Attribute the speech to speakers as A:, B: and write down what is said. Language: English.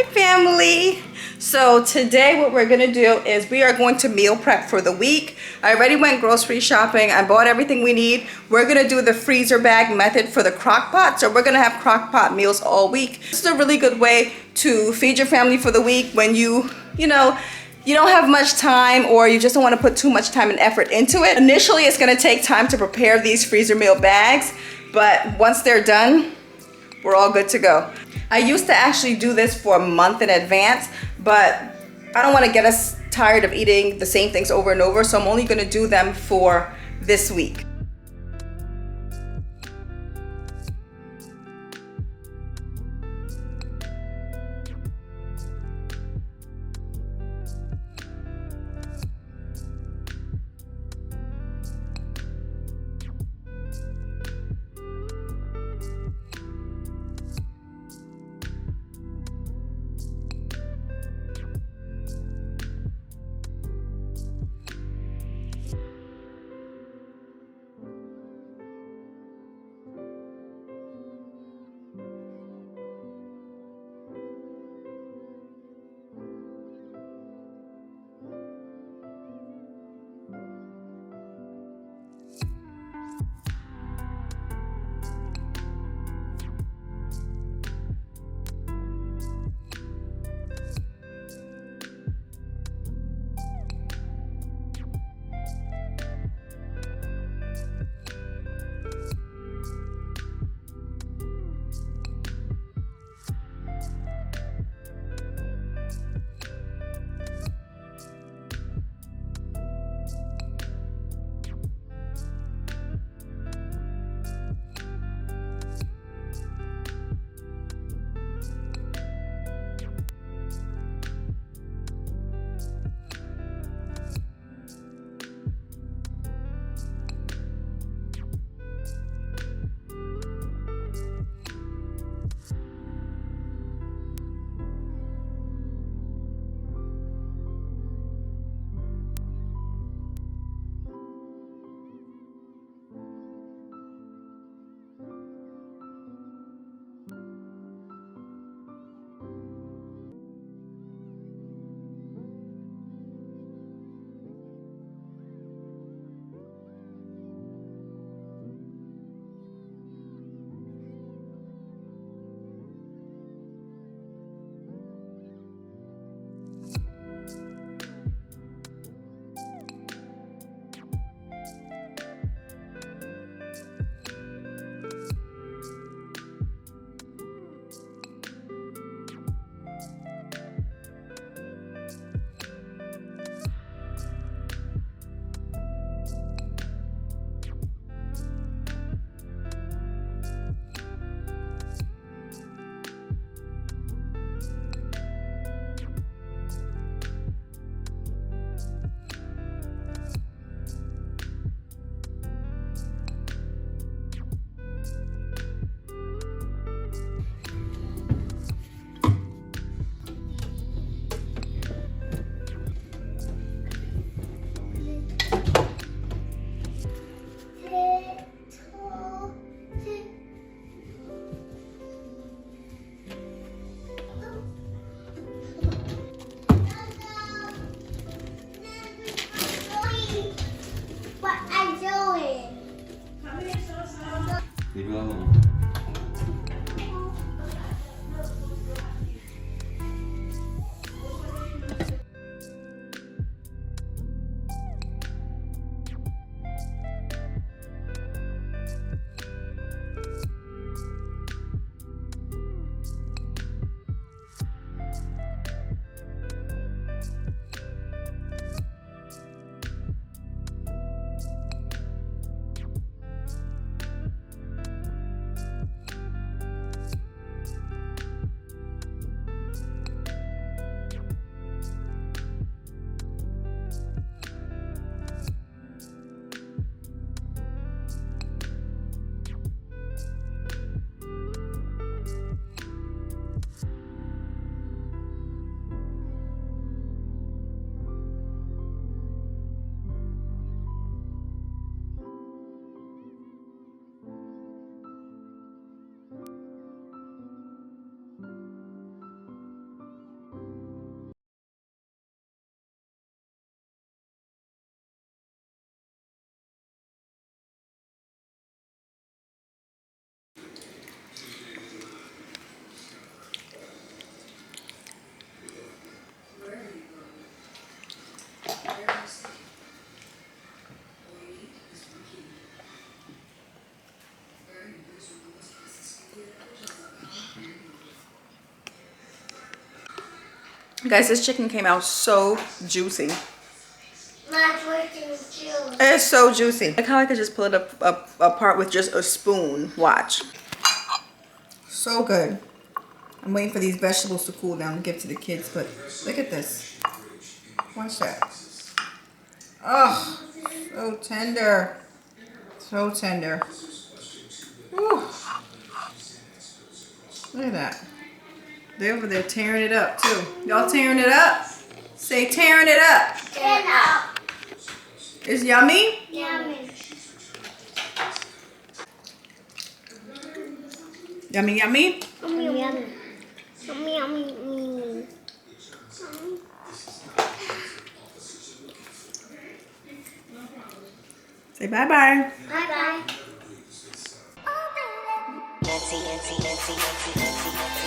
A: Hi family! So today what we're gonna do is we are going to meal prep for the week. I already went grocery shopping. I bought everything we need. We're gonna do the freezer bag method for the crock pot. So we're gonna have crock pot meals all week. This is a really good way to feed your family for the week when you don't have much time or you just don't want to put too much time and effort into it. Initially, it's gonna take time to prepare these freezer meal bags, but once they're done, we're all good to go. I used to actually do this for a month in advance, but I don't want to get us tired of eating the same things over and over, so I'm only going to do them for this week. Guys, this chicken came out so juicy. It's so juicy. Look how I could just pull it apart with just a spoon. Watch. So good. I'm waiting for these vegetables to cool down and give to the kids, but look at this. Watch that. Oh, so tender. So tender. Whew. Look at that. They're over there tearing it up too. Y'all tearing it up? Say tearing it up.
B: Tearing up.
A: It's yummy?
B: Yummy.
A: Yummy, yummy?
B: Yummy, yummy. Yummy, yummy, yummy.
A: Say bye-bye.
B: Bye-bye.
C: Nancy, Nancy, Nancy, Nancy, Nancy, Nancy.